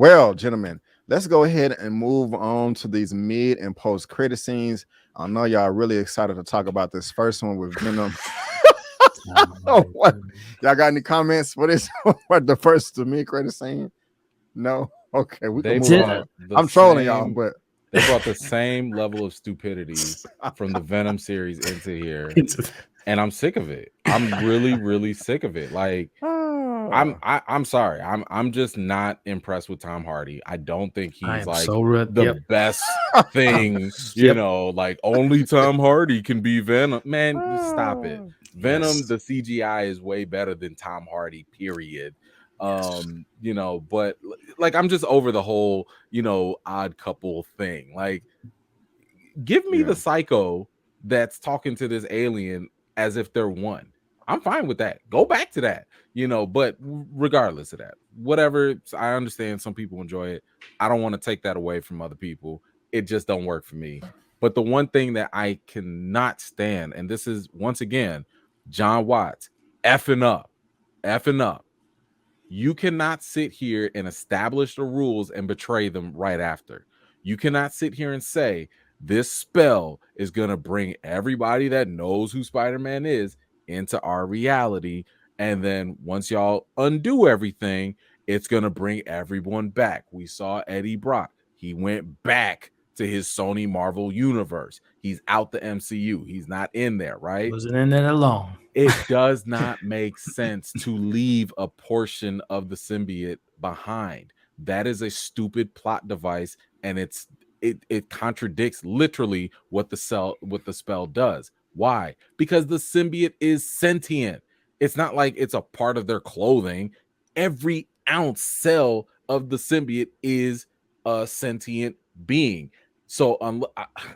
Well, gentlemen, let's go ahead and move on to these mid and post credit scenes. I know y'all are really excited to talk about this first one with Venom. Oh, what? Y'all got any comments for this? What the first to mid credit scene? No. Okay, we can move on. I'm trolling y'all, but they brought the same level of stupidity from the Venom series into here, and I'm sick of it. I'm really, really sick of it. Like, I'm sorry. I'm just not impressed with Tom Hardy. I don't think he's like the best thing. You know, like only Tom Hardy can be Venom. Man, just stop it. Venom, the CGI is way better than Tom Hardy. Period. You know, but like I'm just over the whole, you know, odd couple thing. Like, give me the psycho that's talking to this alien as if they're one. I'm fine with that. Go back to that, you know, but regardless of that, whatever, I understand some people enjoy it. I don't want to take that away from other people. It just don't work for me. But the one thing that I cannot stand, and this is once again, John Watts effing up. You cannot sit here and establish the rules and betray them right after. You cannot sit here and say this spell is going to bring everybody that knows who Spider-Man is into our reality. And then once y'all undo everything, it's going to bring everyone back. We saw Eddie Brock. He went back to his Sony Marvel universe. He's out the MCU. He's not in there, right? Wasn't in there alone. It does not make sense to leave a portion of the symbiote behind. That is a stupid plot device, and it contradicts literally what the spell does. Why? Because the symbiote is sentient. It's not like it's a part of their clothing. Every ounce cell of the symbiote is a sentient being. So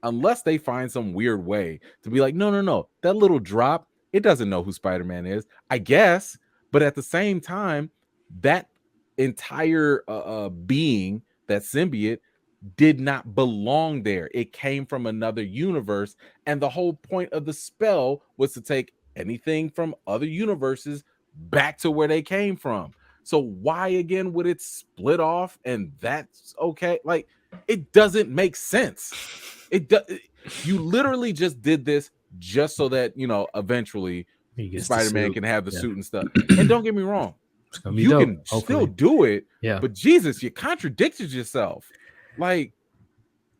unless they find some weird way to be like, no, that little drop, it doesn't know who Spider-Man is, I guess. But at the same time, that entire being, that symbiote, did not belong there. It came from another universe, and the whole point of the spell was to take anything from other universes back to where they came from. So why again would it split off and that's okay? Like, it doesn't make sense. You literally just did this just so that, you know, eventually Spider-Man can have the suit and stuff. And don't get me wrong, you can still do it, but Jesus, you contradicted yourself. Like,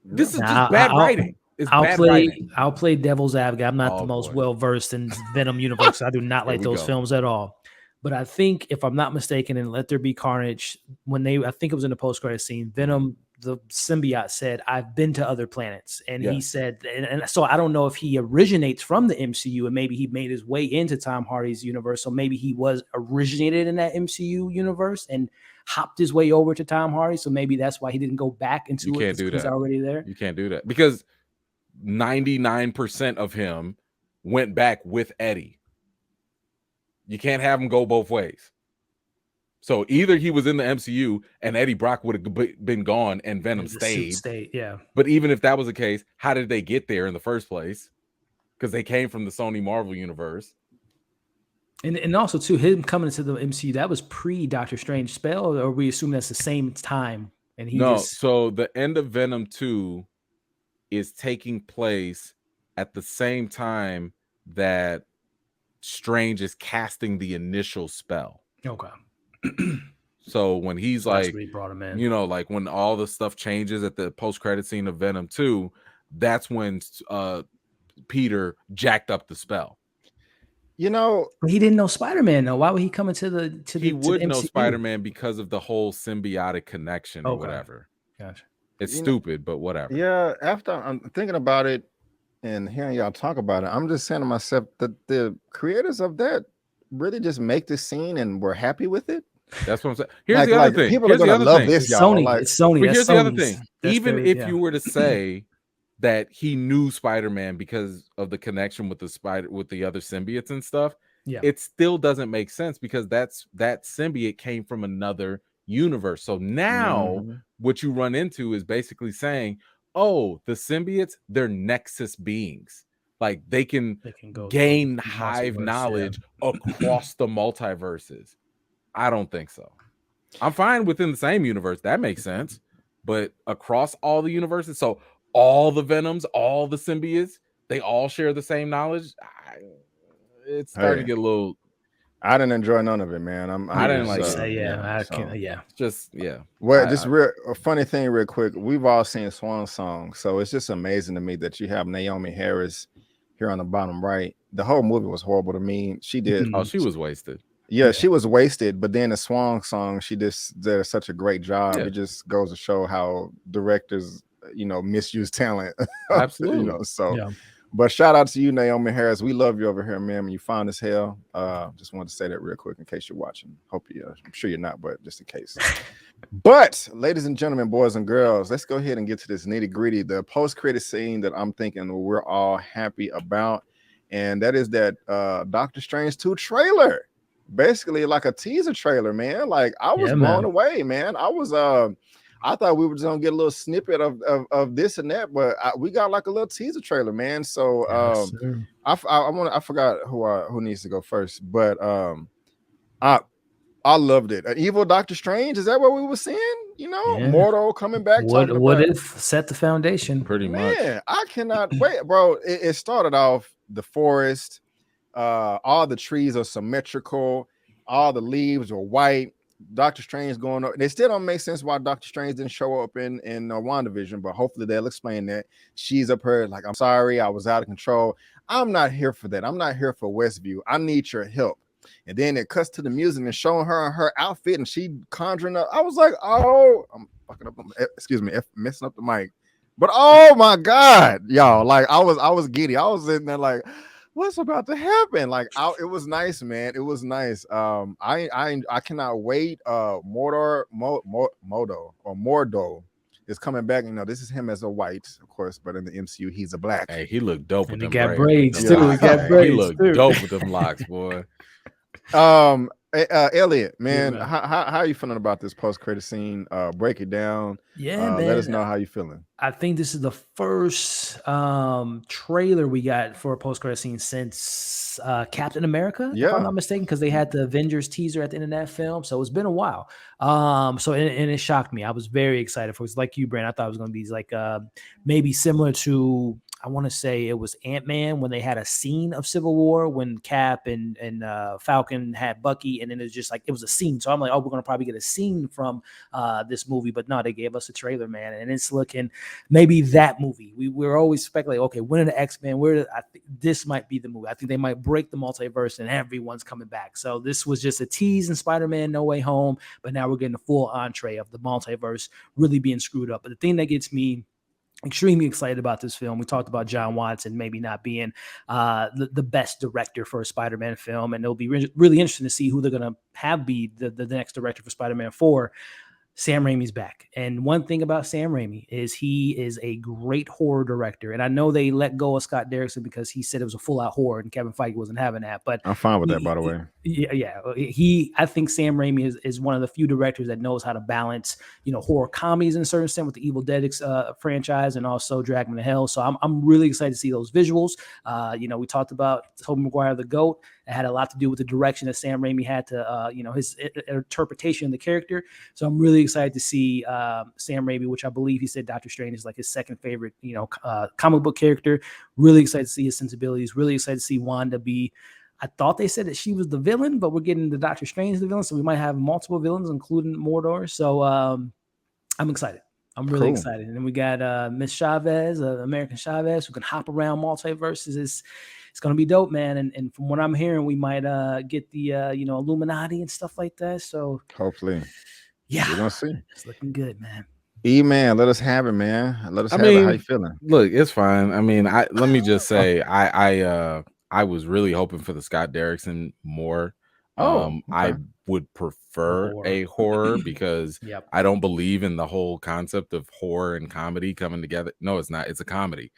this is just bad writing. I'll play devil's advocate. I'm not the most well versed in Venom universe. I do not like those films at all. But I think, if I'm not mistaken, in Let There Be Carnage, I think it was in the post-credit scene, Venom, the symbiote, said, "I've been to other planets," and he said, and so I don't know if he originates from the MCU, and maybe he made his way into Tom Hardy's universe. So maybe he was originated in that MCU universe and hopped his way over to Tom Hardy. So maybe that's why he didn't go back into it. You can't do that. He's already there. You can't do that because 99% of him went back with Eddie. You can't have him go both ways. So either he was in the MCU and Eddie Brock would have been gone and Venom stayed. Yeah. But even if that was the case, how did they get there in the first place? Because they came from the Sony Marvel universe. And also, too, him coming into the MCU, that was pre-Doctor Strange spell, or we assume that's the same time? And so the end of Venom 2 is taking place at the same time that Strange is casting the initial spell. Okay. So when he's like, you know, like when all the stuff changes at the post-credit scene of Venom 2, that's when Peter jacked up the spell. You know, he didn't know Spider-Man though. Why would he come into the? He would know Spider-Man because of the whole symbiotic connection or whatever. Gotcha. It's stupid, but whatever. Yeah. After I'm thinking about it and hearing y'all talk about it, I'm just saying to myself that the creators of that really just make this scene and we're happy with it. That's what I'm saying. Here's the other thing. People are gonna love this, y'all. It's Sony. But here's the other thing. Even if you were to say that he knew Spider-Man because of the connection with the other symbiotes and stuff, it still doesn't make sense because that symbiote came from another universe. So now what you run into is basically saying, oh, the symbiotes, they're Nexus beings. Like they can gain hive knowledge across the multiverses. I don't think so. I'm fine within the same universe. That makes sense. But across all the universes, so all the Venoms, all the symbiotes, they all share the same knowledge. It's starting to get a little. I didn't enjoy none of it, man. I didn't like it. Just Well, just a funny thing, real quick. We've all seen Swan Song, so it's just amazing to me that you have Naomi Harris here on the bottom right. The whole movie was horrible to me. She did. Oh, she was wasted. Yeah, she was wasted. But then the Swan Song, she just did such a great job. Yeah. It just goes to show how directors, misuse talent. Absolutely. But shout out to you, Naomi Harris. We love you over here, man. You fine as hell. Just wanted to say that real quick in case you're watching. I'm sure you're not, but just in case. But ladies and gentlemen, boys and girls, let's go ahead and get to this nitty gritty. The post-credit scene that I'm thinking we're all happy about, and that is that Doctor Strange 2 trailer. Basically like a teaser trailer, man. Like I was blown away, man. I thought we were just gonna get a little snippet of this and that, but we got like a little teaser trailer, man. So I forgot who needs to go first, but I loved it. An evil Doctor Strange, is that what we were seeing? Mortal coming back. What if set the foundation? Pretty much. I cannot wait, bro. It started off the forest. All the trees are symmetrical, all the leaves are white. Doctor Strange going up. They still don't make sense why Doctor Strange didn't show up in WandaVision, but hopefully they'll explain that. She's up here like, I'm sorry, I was out of control. I'm not here for that. I'm not here for Westview. I need your help. And then it cuts to the music and showing her in her outfit, and she conjuring up. I was like, oh, I'm fucking up. Excuse me, messing up the mic. But oh my God, y'all, like I was giddy. I was sitting there like, what's about to happen? Like, it was nice, man. It was nice. I cannot wait. Mordo is coming back. This is him as a white, of course, but in the MCU, he's a black. Hey, he looked dope with them braids too. He got braids. He looked dope with them locks, boy. Elliot, man, how are you feeling about this post-credit scene? Break it down. Man. Let us know how you feeling. I think this is the first trailer we got for a post-credit scene since Captain America, if I'm not mistaken, because they had the Avengers teaser at the end of that film. So it's been a while. So it shocked me. I was very excited for it. Like you, Brand. I thought it was going to be like maybe similar to, I want to say it was Ant-Man when they had a scene of Civil War when Cap and Falcon had Bucky, and then it was just like, it was a scene. So I'm like, oh, we're going to probably get a scene from this movie, but no, they gave us a trailer, man. And it's looking maybe that movie. We're always speculating, okay, when are the X-Men? This might be the movie. I think they might break the multiverse and everyone's coming back. So this was just a tease in Spider-Man No Way Home, but now we're getting a full entree of the multiverse really being screwed up. But the thing that gets me extremely excited about this film. We talked about John Watson maybe not being the best director for a Spider-Man film, and it'll be really interesting to see who they're going to have be the next director for Spider-Man 4. Sam Raimi's back. And one thing about Sam Raimi is he is a great horror director. And I know they let go of Scott Derrickson because he said it was a full-out horror and Kevin Feige wasn't having that. But I'm fine with that, by the way. Yeah. I think Sam Raimi is one of the few directors that knows how to balance, horror comedies in a certain extent with the Evil Dead franchise and also Drag Me to Hell. So I'm really excited to see those visuals. We talked about Tobey Maguire, the GOAT. It had a lot to do with the direction that Sam Raimi had to, his interpretation of the character. So I'm really excited to see Sam Raimi, which I believe he said Doctor Strange is like his second favorite, comic book character. Really excited to see his sensibilities. Really excited to see Wanda be. I thought they said that she was the villain, but we're getting the Doctor Strange the villain, so we might have multiple villains, including Mordor. So I'm excited. I'm really excited. And then we got Miss Chavez, American Chavez, who can hop around multiverses. It's going to be dope, man. And from what I'm hearing, we might get the, Illuminati and stuff like that. So hopefully. Yeah. We're going to see. It's looking good, man. Eman, let us have it, man. Let us have it. How you feeling? Look, it's fine. I mean, let me just say, I was really hoping for the Scott Derrickson more. I would prefer a horror because I don't believe in the whole concept of horror and comedy coming together. No, it's not. It's a comedy.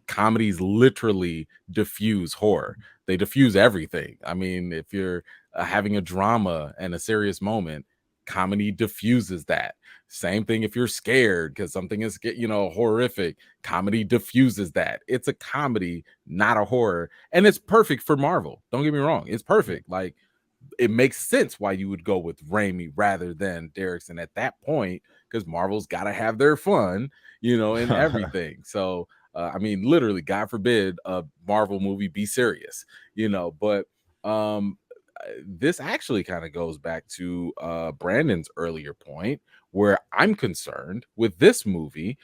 Comedies literally diffuse horror. They diffuse everything. I mean, if you're having a drama and a serious moment, comedy diffuses that. Same thing if you're scared because something is, horrific. Comedy diffuses that. It's a comedy, not a horror. And it's perfect for Marvel. Don't get me wrong. It's perfect. Like, it makes sense why you would go with Raimi rather than Derrickson at that point, because Marvel's got to have their fun, and everything. So, I mean, literally, God forbid a Marvel movie be serious, but this actually kind of goes back to Brandon's earlier point, where I'm concerned with this movie,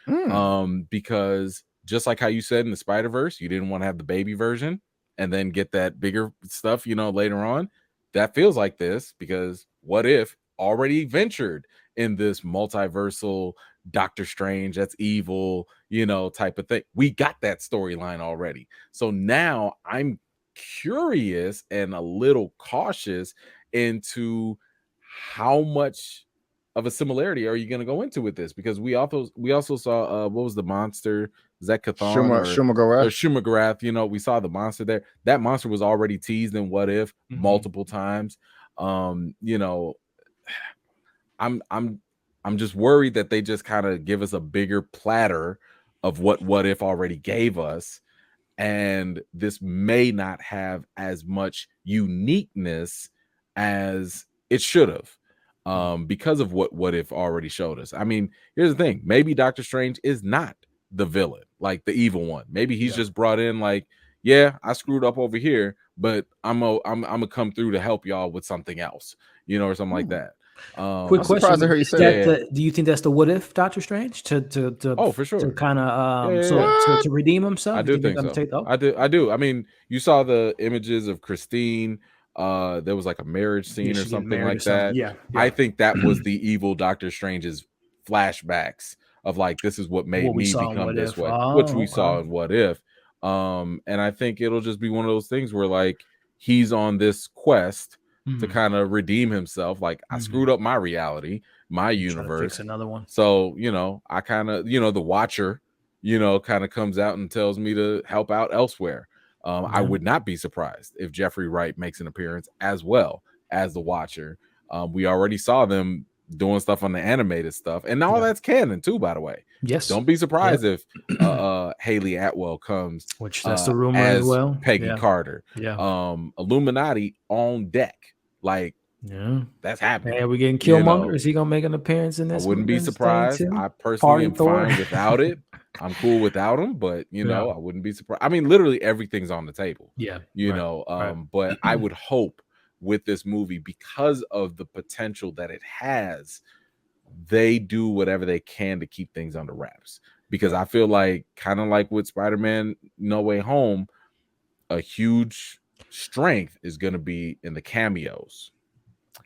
because just like how you said in the Spider-Verse, you didn't want to have the baby version and then get that bigger stuff, later on. That feels like this, because What If already ventured in this multiversal Doctor Strange that's evil, type of thing. We got that storyline already. So now I'm curious and a little cautious into how much of a similarity are you going to go into with this, because we also saw what was the monster, Zekathon or Shumagorath. We saw the monster there. That monster was already teased in What If multiple times. I'm just worried that they just kind of give us a bigger platter of what If already gave us, and this may not have as much uniqueness as it should have, because of what If already showed us. I mean, here's the thing: maybe Doctor Strange is not the villain, like the evil one. Maybe he's just brought in like, yeah, I screwed up over here, but I'm gonna come through to help y'all with something else, or something like that. Quick question: to hear you say do you think that's the What If Doctor Strange oh, for sure, to kind of to redeem himself? I do think so. I do. I mean, you saw the images of Christine. There was like a marriage scene or something like that. Yeah. I think that was the evil Doctor Strange's flashbacks of like, this is what made me become this way, which we saw in What If. And I think it'll just be one of those things where like he's on this quest to kind of redeem himself. Like, I screwed up my reality, my universe. Fix another one. So, I kind of, the Watcher, kind of comes out and tells me to help out elsewhere. I would not be surprised if Jeffrey Wright makes an appearance as well as the Watcher. We already saw them doing stuff on the animated stuff, and all that's canon too, by the way. Yes. Don't be surprised if Haley Atwell comes, which that's the rumor as well. Peggy Carter. Illuminati on deck. Like, that's happening. Hey, we getting Killmonger. Is he gonna make an appearance in this? I wouldn't be surprised. I personally am fine without it. I'm cool without him, but I wouldn't be surprised. I mean, literally everything's on the table. But I would hope with this movie, because of the potential that it has, they do whatever they can to keep things under wraps. Because I feel like, kind of like with Spider-Man No Way Home, a huge strength is going to be in the cameos.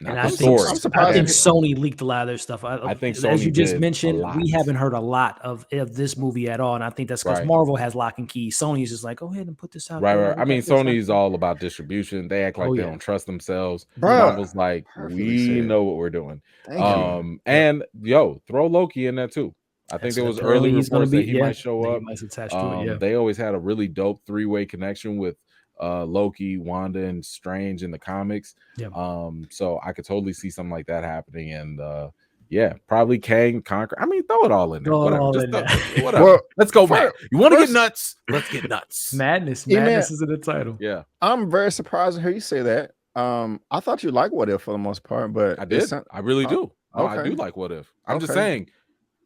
And I think Sony leaked a lot of their stuff. I think Sony, as you just mentioned, we haven't heard a lot of this movie at all, and I think that's because Marvel has lock and key. Sony is just like, go ahead and put this out. Right. I mean, Sony's all about distribution. They act like they don't trust themselves. Marvel's like, we know what we're doing. And throw Loki in there too. I think there was early reports that he might show up. They always had a really dope 3-way connection with Loki, Wanda, and Strange in the comics. So I could totally see something like that happening. And probably Kang, Conquer. I mean, throw it all in there. Whatever. Well, let's go back. You want to get nuts? Let's get nuts. Madness is in the title. Yeah. I'm very surprised to hear you say that. I thought you liked What If for the most part, but I did. I really do. I do like What If. I'm just saying,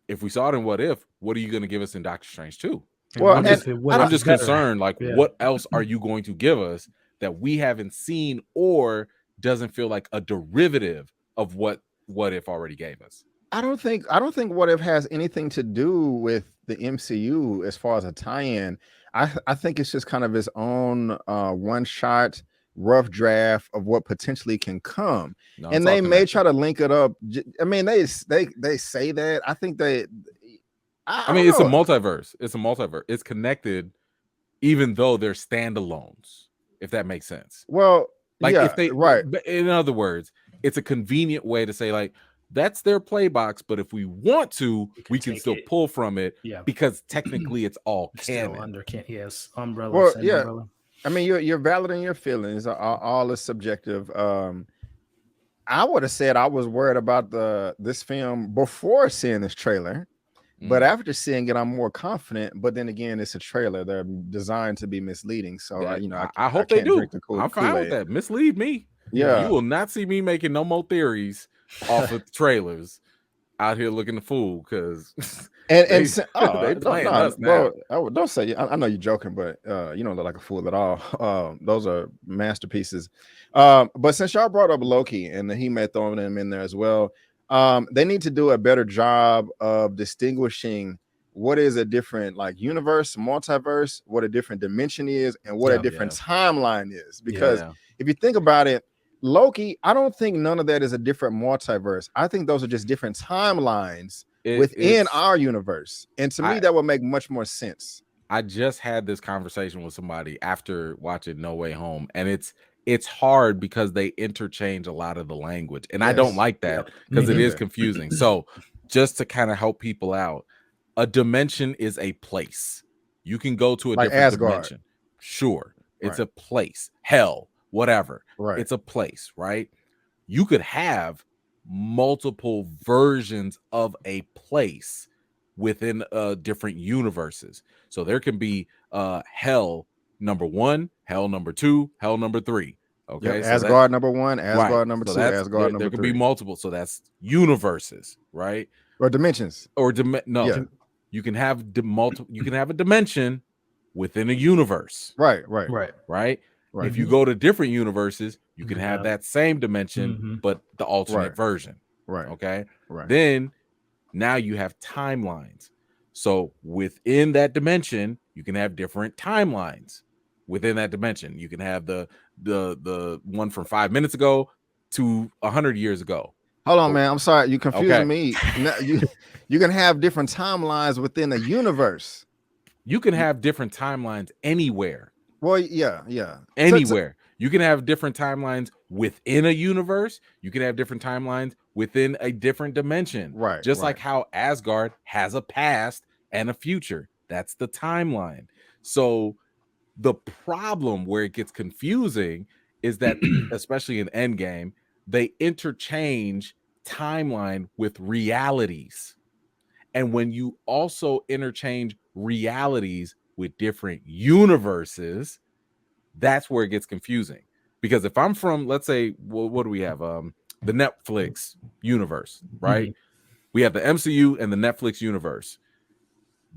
if we saw it in What If, what are you going to give us in Doctor Strange 2? Well, I'm just concerned, like, what else are you going to give us that we haven't seen or doesn't feel like a derivative of what If already gave us? I don't think What If has anything to do with the MCU as far as a tie-in. I think it's just kind of its own one-shot rough draft of what potentially can come. And they may try to link it up. I mean, they say that. I think they... I mean, it's a multiverse. It's connected, even though they're standalones, if that makes sense. Well, like if they in other words, it's a convenient way to say, like, that's their play box, but if we want to, we can still pull from it because technically it's all canon. Still under umbrella. Well, umbrella. I mean, you're valid in your feelings. All is subjective. I would have said I was worried about this film before seeing this trailer. But after seeing it, I'm more confident. But then again, it's a trailer. They're designed to be misleading. So, I hope they do. I'm fine with that. Mislead me. Yeah. You will not see me making no more theories off of trailers out here looking the fool because they playing us now. Bro, don't say. I know you're joking, but you don't look like a fool at all. Those are masterpieces. But since y'all brought up Loki and he may throw them in there as well, they need to do a better job of distinguishing what is a different like universe, multiverse, what a different dimension is, and what a different timeline is. Because if you think about it, Loki, I don't think none of that is a different multiverse. I think those are just different timelines within our universe. And to me, that would make much more sense. I just had this conversation with somebody after watching No Way Home, and it's hard because they interchange a lot of the language. And I don't like that because it is confusing. So just to kind of help people out, a dimension is a place. You can go to a like different Asgard. dimension. Sure. It's a place. Hell, whatever. Right. It's a place, right? You could have multiple versions of a place within different universes. So there can be hell number 1, hell number 2, hell number 3. Okay. So Asgard number 1, Asgard number 2, Asgard number 3. There could be multiple. So that's universes, right? Or dimensions. Or you can have you can have a dimension within a universe. Right. If you go to different universes, you can have that same dimension, but the alternate version. Right. Okay. Right. Then now you have timelines. So within that dimension, you can have different timelines within that dimension. You can have the one from 5 minutes ago to 100 years ago. Hold on, man. I'm sorry. You confusing me. You can have different timelines within a universe. You can have different timelines anywhere. Well, yeah. Anywhere. You can have different timelines within a universe. You can have different timelines within a different dimension. Right. Just like how Asgard has a past and a future. That's the timeline. So the problem where it gets confusing is that, especially in Endgame, they interchange timeline with realities. And when you also interchange realities with different universes, that's where it gets confusing. Because if I'm from, let's say, well, what do we have? The Netflix universe, right? We have the MCU and the Netflix universe.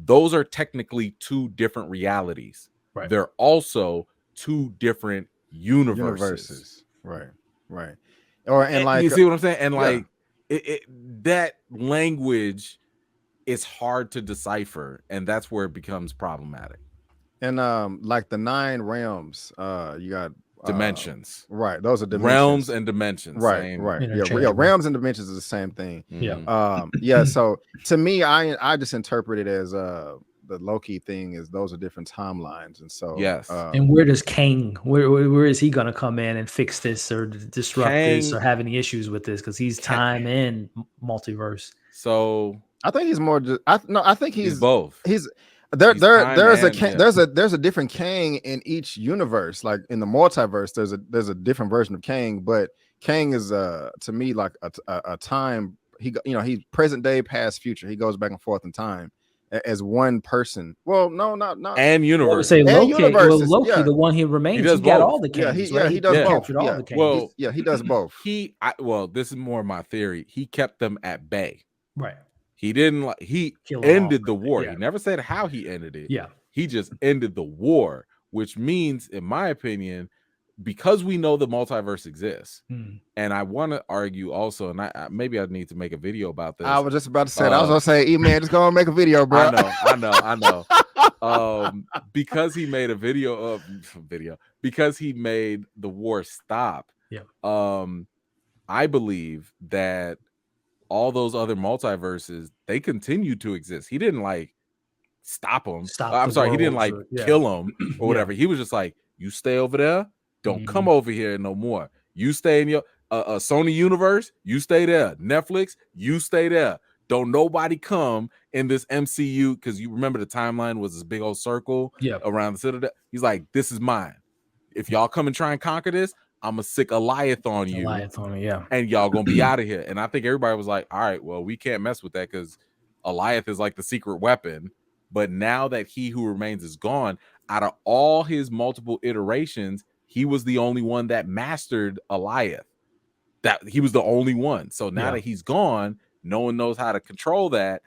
Those are technically two different realities. Right. They're also two different universes. Right. Or and like you see what I'm saying? And like that language is hard to decipher, and that's where it becomes problematic. And like the 9 realms, you got dimensions. Right. Those are dimensions. Realms and dimensions. Right. Yeah, realms and dimensions is the same thing. Yeah. So to me, I just interpret it as the Loki thing is those are different timelines. And so and where does Kang where is he gonna come in and fix this or disrupt this or have any issues with this? Because he's time and multiverse. So I think he's more I think he's both. There's a different Kang in each universe. Like in the multiverse, there's a different version of Kang, but Kang is to me like a time. He's present day, past, future. He goes back and forth in time as one person. Well, no, not and universe. Say Loki, the one he remains. He got all the Kangs. He does both. All the Kangs. He does both. This is more my theory. He kept them at bay. Right. He didn't ended the war. He never said how he ended it. Yeah. He just ended the war, which means, in my opinion, because we know the multiverse exists, and I want to argue also, and maybe I need to make a video about this. I was just about to say that. I was gonna say, Eman, just go and make a video, bro. I know. Because he made because he made the war stop. Yeah. I believe that all those other multiverses, they continue to exist. He didn't stop them. He didn't kill them or whatever. He was just like, you stay over there. Don't come over here no more. You stay in your Sony universe. You stay there. Netflix, you stay there. Don't nobody come in this MCU, because you remember the timeline was this big old circle around the Citadel. He's like, this is mine. If y'all come and try and conquer this, I'm gonna sick Elliot on you. And y'all gonna be out of here. And I think everybody was like, all right, well, we can't mess with that because Elliot is like the secret weapon. But now that He Who Remains is gone, out of all his multiple iterations, he was the only one that mastered Eliath. That he was the only one. So now that he's gone, no one knows how to control that.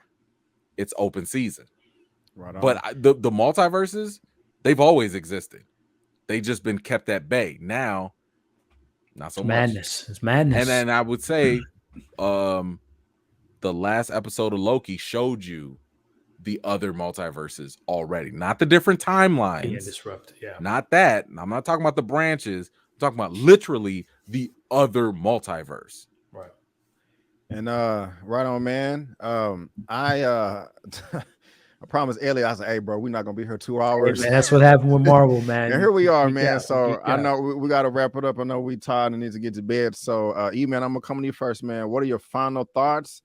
It's open season. Right on. But the multiverses, they've always existed. They just been kept at bay. Now, not so much. It's madness. And then I would say, the last episode of Loki showed you the other multiverses already, not the different timelines. Being disrupted, not that. I'm not talking about the branches. I'm talking about literally the other multiverse. Right. And right on, man. I promised Elliot, I said, hey, bro, we're not going to be here 2 hours. Hey, man, that's what happened with Marvel, man. And here we are, man. So I know we got to wrap it up. I know we tired and need to get to bed. So, Eman, I'm going to come to you first, man. What are your final thoughts